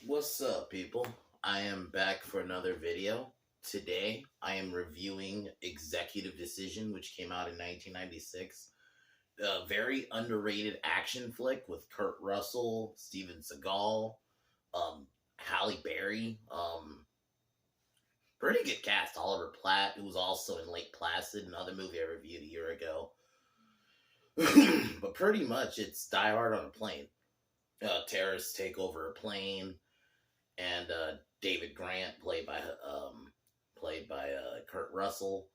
What's up, people? I am back for another video. Today, I am reviewing Executive Decision, which came out in 1996. A very underrated action flick with Kurt Russell, Steven Seagal, Halle Berry. Pretty good cast. Oliver Platt, who was also in Lake Placid, another movie I reviewed a year ago. But pretty much, it's Die Hard on a plane. Terrorists take over a plane, and David Grant, played by Kurt Russell,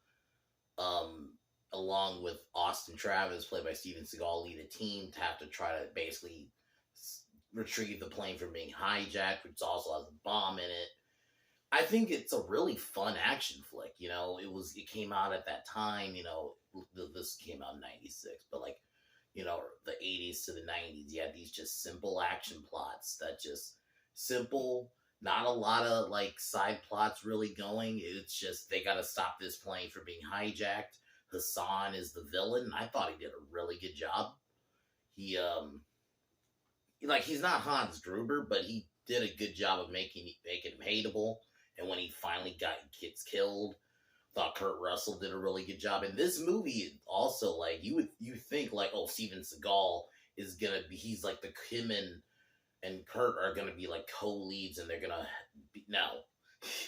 along with Austin Travis, played by Steven Seagal, lead a team to have to try to basically retrieve the plane from being hijacked, which also has a bomb in it. I think it's a really fun action flick. It came out at that time. This came out in '96, but the '80s to the '90s, you had these just simple action plots that just simple. Not a lot of side plots really going. It's just they got to stop this plane from being hijacked. Hassan is the villain. I thought he did a really good job. He he's not Hans Gruber, but he did a good job of making him hateable. And when he finally gets killed, thought Kurt Russell did a really good job. And this movie also, you think oh, Steven Seagal is gonna be, he's him and Kurt are gonna be co-leads, and they're gonna be, no,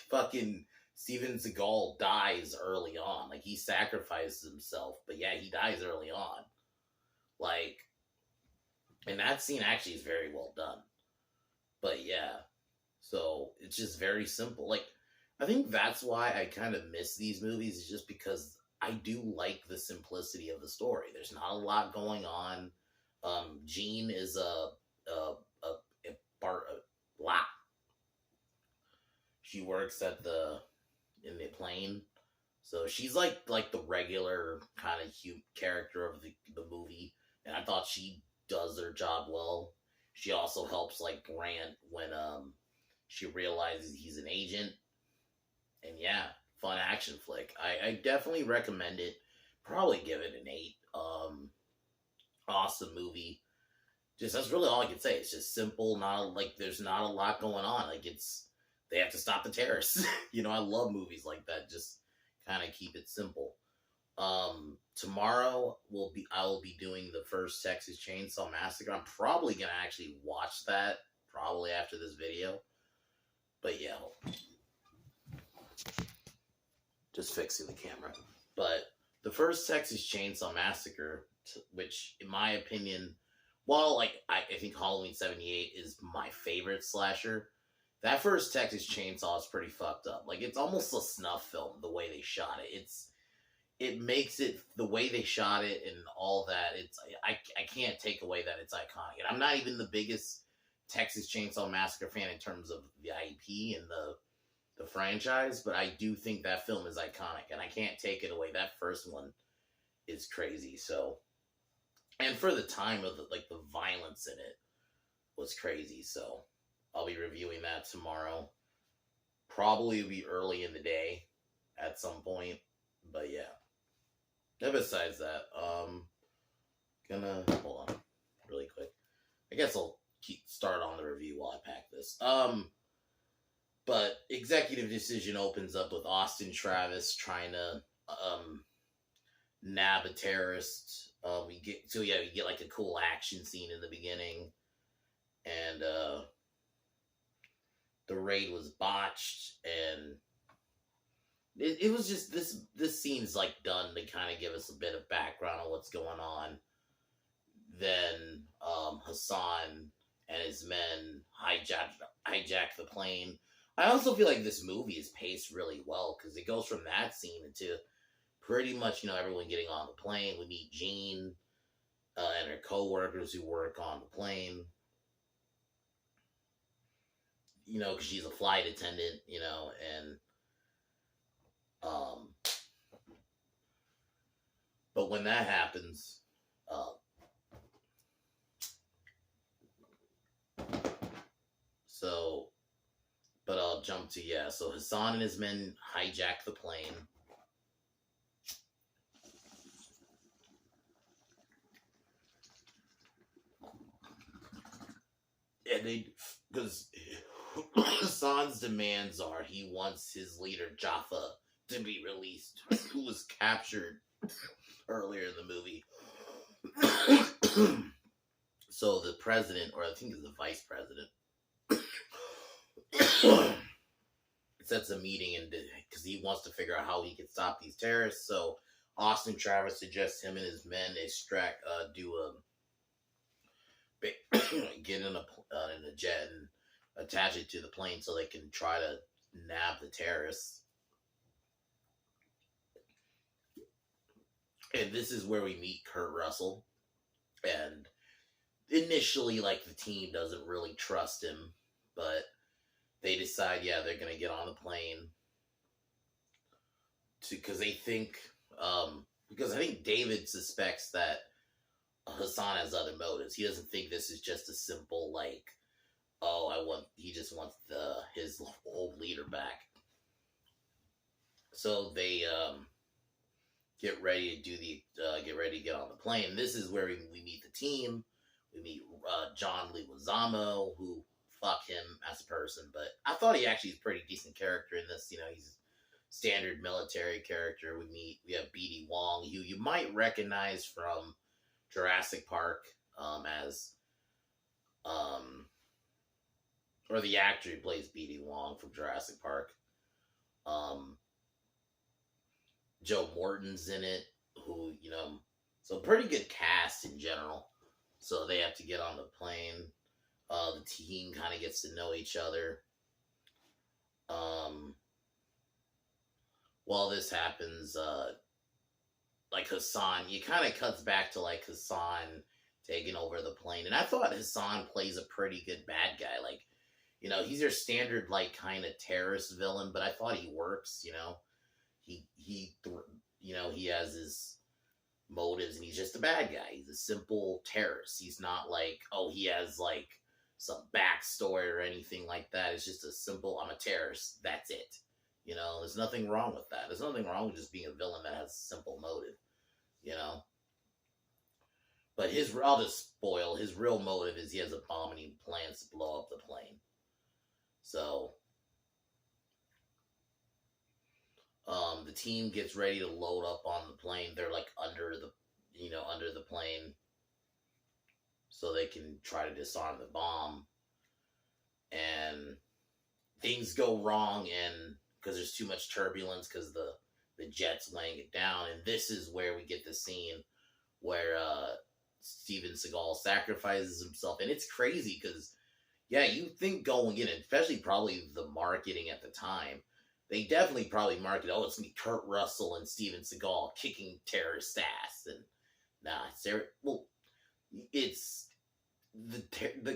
fucking Steven Seagal dies early on. He sacrifices himself, but yeah, he dies early on. And that scene actually is very well done. But yeah, so it's just very simple. I think that's why I kind of miss these movies, is just because I do like the simplicity of the story. There's not a lot going on. Jean is she works in the plane, so she's like the regular kind of character of the movie, and I thought she does her job well. She also helps Grant when she realizes he's an agent, and yeah, fun action flick. I definitely recommend it. Probably give it an 8. Awesome movie. Just that's really all I can say. It's just simple. Not there's not a lot going on. They have to stop the terrorists. I love movies like that. Just kind of keep it simple. Tomorrow I will be doing the first Texas Chainsaw Massacre. I'm probably gonna actually watch that probably after this video. But yeah, just fixing the camera. But the first Texas Chainsaw Massacre, which in my opinion, I think Halloween '78 is my favorite slasher. That first Texas Chainsaw is pretty fucked up. It's almost a snuff film, the way they shot it. It makes it, the way they shot it and all that, I can't take away that it's iconic. And I'm not even the biggest Texas Chainsaw Massacre fan in terms of the IP and the franchise, but I do think that film is iconic, and I can't take it away. That first one is crazy. So, and for the time of the violence in it was crazy. So I'll be reviewing that tomorrow. Probably be early in the day at some point, but yeah. And besides that, gonna hold on really quick. I guess I'll start on the review while I pack this. But Executive Decision opens up with Austin Travis trying to nab a terrorist. We get a cool action scene in the beginning, and the raid was botched, and it was just this scene's done to kind of give us a bit of background on what's going on. Then Hassan and his men hijack the plane. I also feel like this movie is paced really well, because it goes from that scene into pretty much everyone getting on the plane. We meet Jean and her co-workers who work on the plane. Because she's a flight attendant, and but when that happens, but I'll jump to, so Hassan and his men hijack the plane. And they, because Hassan's demands are he wants his leader Jaffa to be released, who was captured earlier in the movie. So the president, or I think it's the vice president, sets a meeting and because he wants to figure out how he can stop these terrorists. So Austin Travis suggests him and his men get in a jet and attach it to the plane so they can try to nab the terrorists. And this is where we meet Kurt Russell. And initially, like, the team doesn't really trust him, but they decide, yeah, they're going to get on the plane because they think, because I think David suspects that Hassan has other motives. He doesn't think this is just a simple, like, he just wants his old leader back. So they get ready to get on the plane. This is where we meet the team. We meet John Leguizamo, who, fuck him as a person, but I thought he actually is a pretty decent character in this. You know, he's a standard military character. We have B.D. Wong, who you might recognize from Jurassic Park as or the actor who plays B.D. Wong from Jurassic Park. Joe Morton's in it, who, you know, so pretty good cast in general. So they have to get on the plane. The team kind of gets to know each other. While this happens, like Hassan, it kind of cuts back to like Hassan taking over the plane. And I thought Hassan plays a pretty good bad guy. Like, you know, he's your standard, like, kind of terrorist villain, but I thought he works, you know. He has his motives, and he's just a bad guy. He's a simple terrorist. He's not like, he has, like, some backstory or anything like that. It's just a simple, I'm a terrorist. That's it. You know, there's nothing wrong with that. There's nothing wrong with just being a villain that has a simple motive, you know. But I'll just spoil, his real motive is he has a bomb and he plans to blow up the plane. So, the team gets ready to load up on the plane. They're like under the plane so they can try to disarm the bomb. And things go wrong, and because there's too much turbulence because the jet's laying it down. And this is where we get the scene where Steven Seagal sacrifices himself. And it's crazy because, yeah, you think going in, especially probably the marketing at the time, they definitely probably marketed, it's going to be Kurt Russell and Steven Seagal kicking terrorist ass. And it's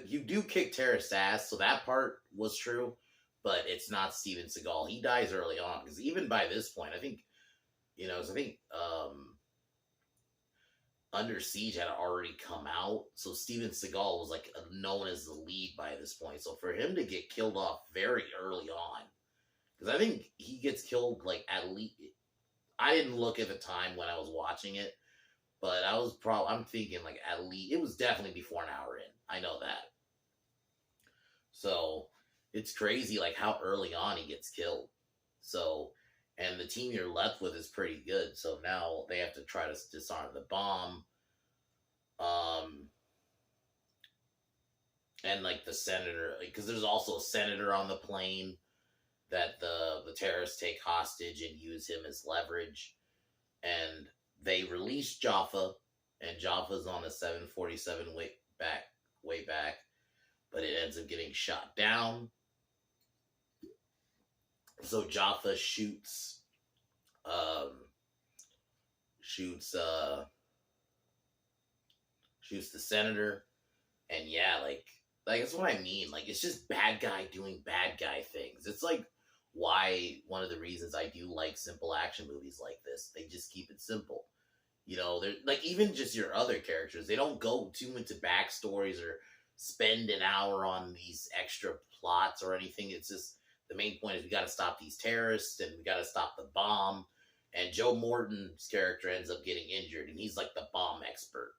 you do kick terrorist ass, so that part was true, but it's not Steven Seagal. He dies early on, because even by this point, I think, Under Siege had already come out, so Steven Seagal was like known as the lead by this point. So for him to get killed off very early on, because I think he gets killed like at least, I didn't look at the time when I was watching it, but I'm thinking like at least, it was definitely before an hour in. I know that. So it's crazy like how early on he gets killed. So, and the team you're left with is pretty good. So now they have to try to disarm the bomb. And like the senator, because there's also a senator on the plane that the terrorists take hostage and use him as leverage. And they release Jaffa, and Jaffa's on a 747 way back, but it ends up getting shot down. So Jaffa shoots the senator, and yeah, like that's what I mean. Like, it's just bad guy doing bad guy things. It's like why one of the reasons I do like simple action movies like this. They just keep it simple. You know, they're like, even just your other characters, they don't go too into backstories or spend an hour on these extra plots or anything. It's just, the main point is we got to stop these terrorists and we got to stop the bomb. And Joe Morton's character ends up getting injured, and he's like the bomb expert.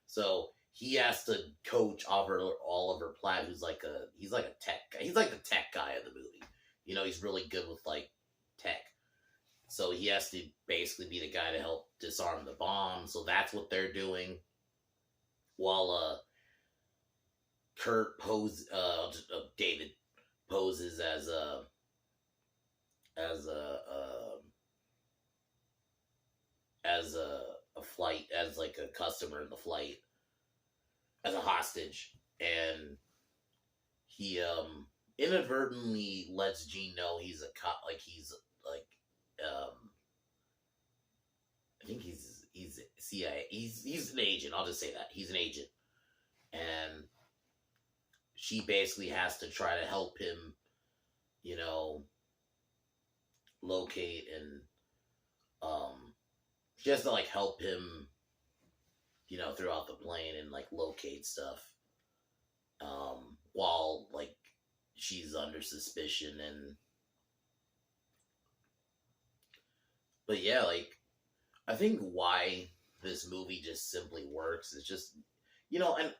So he has to coach Oliver Platt, who's like he's like a tech guy. He's like the tech guy of the movie. He's really good with like tech. So he has to basically be the guy to help disarm the bomb. So that's what they're doing. While David poses as as a a flight, as like a customer in the flight, as a hostage, and he inadvertently lets Gene know he's a cop. Like he's like I think he's CIA. He's an agent. I'll just say that he's an agent, and she basically has to try to help him, locate and she has to like help him, throughout the plane and like locate stuff, while like she's under suspicion. But yeah, like I think why this movie just simply works is just, and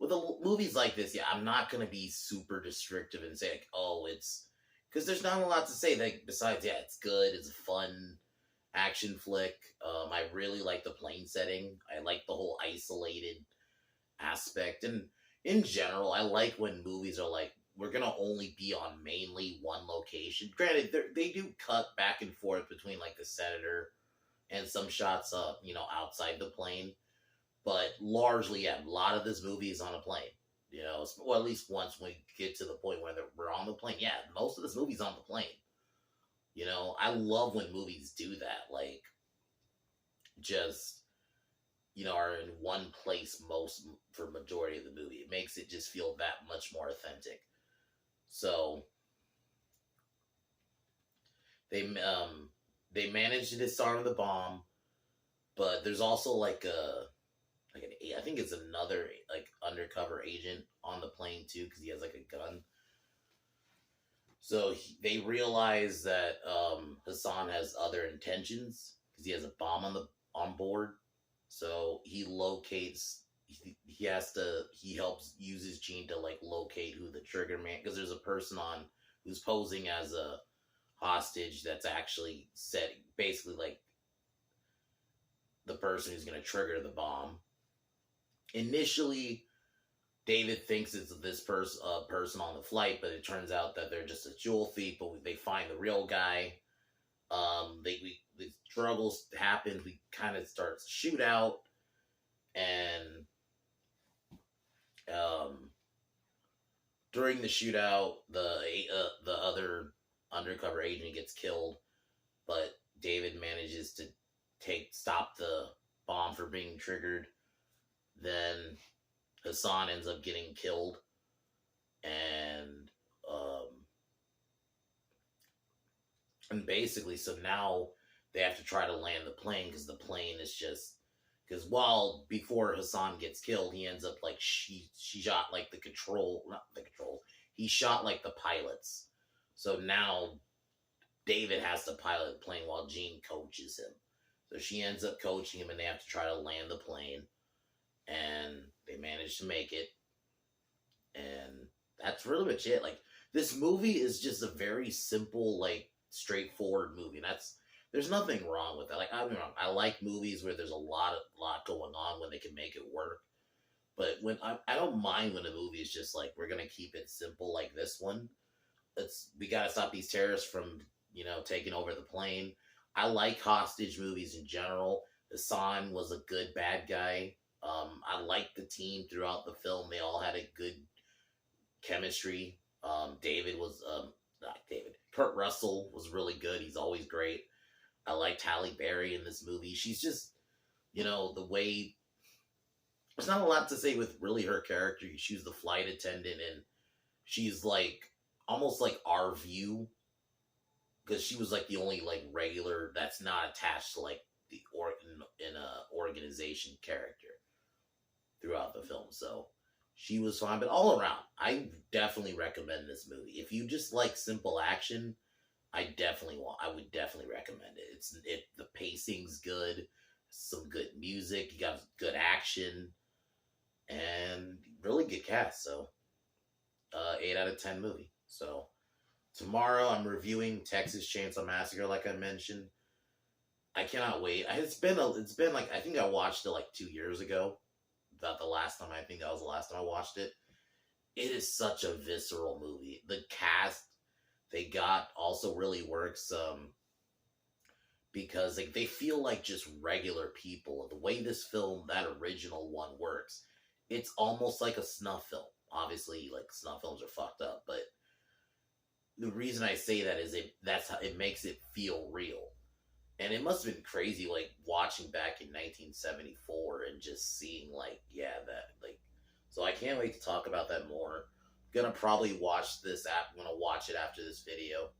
with movies like this, yeah, I'm not gonna be super restrictive and say like, oh, it's because there's not a lot to say. Like besides, yeah, it's good, it's a fun action flick. I really like the plane setting. I like the whole isolated aspect, and in general, I like when movies are like, we're gonna only be on mainly one location. Granted, they do cut back and forth between like the senator and some shots up, outside the plane. But largely, yeah, a lot of this movie is on a plane. Well, at least once we get to the point where we're on the plane. Yeah, most of this movie's on the plane. I love when movies do that. Like, just, are in one place for majority of the movie. It makes it just feel that much more authentic. So, they managed to disarm the bomb, but there's also like I think it's another like undercover agent on the plane too, because he has like a gun. So they realize that Hassan has other intentions because he has a bomb on board. So he locates. He helps uses Gene to like locate who the trigger man, because there's a person who's posing as a hostage that's actually basically like the person who's going to trigger the bomb. Initially, David thinks it's this person on the flight, but it turns out that they're just a jewel thief. But they find the real guy. The struggles happen. We kind of start to shoot out, and during the shootout, the other undercover agent gets killed, but David manages to stop the bomb from being triggered. Then Hassan ends up getting killed, and basically, so now they have to try to land the plane, because the plane is just, because while before Hassan gets killed, he ends up like she shot like he shot like the pilots. So now David has to pilot the plane while Jean coaches him. So she ends up coaching him, and they have to try to land the plane. And they manage to make it. And that's really much it. Like, this movie is just a very simple, like, straightforward movie. And there's nothing wrong with that. Like, I like movies where there's a lot going on when they can make it work. But when I don't mind when a movie is just like, we're gonna keep it simple, like this one. We gotta stop these terrorists from, taking over the plane. I like hostage movies in general. Hassan was a good bad guy. I liked the team throughout the film. They all had a good chemistry. Kurt Russell was really good. He's always great. I liked Halle Berry in this movie. She's just, the way, there's not a lot to say with really her character. She's the flight attendant, and she's like, almost like our view, because she was like the only like regular that's not attached to like the organization character throughout the film. So she was fine. But all around, I definitely recommend this movie. If you just like simple action, I would definitely recommend it. The pacing's good, some good music, you got good action. and really good cast. So 8 out of 10 movie. So tomorrow I'm reviewing Texas Chainsaw Massacre, like I mentioned. I cannot wait. It's been like, I think I watched it like 2 years ago. About the last time, I think that was the last time I watched it. It is such a visceral movie. The cast they got also really works. Because like they feel like just regular people. The way this film, that original one, works, it's almost like a snuff film. Obviously, like snuff films are fucked up, but the reason I say that is that's how it makes it feel real. And it must have been crazy, like watching back in 1974 and just seeing like, yeah, that like. So I can't wait to talk about that more. Gonna probably watch this app. I'm gonna watch it after this video.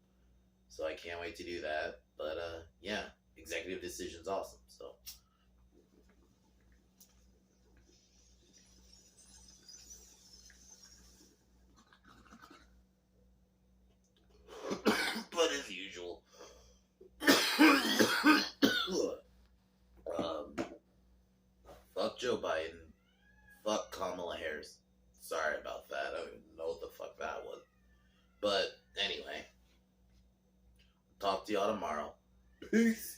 So I can't wait to do that. But yeah, Executive Decision's awesome. So but as usual, um, fuck Joe Biden, fuck Kamala Harris. Sorry about that. I don't even know what the fuck that was. But anyway, talk to y'all tomorrow. Peace.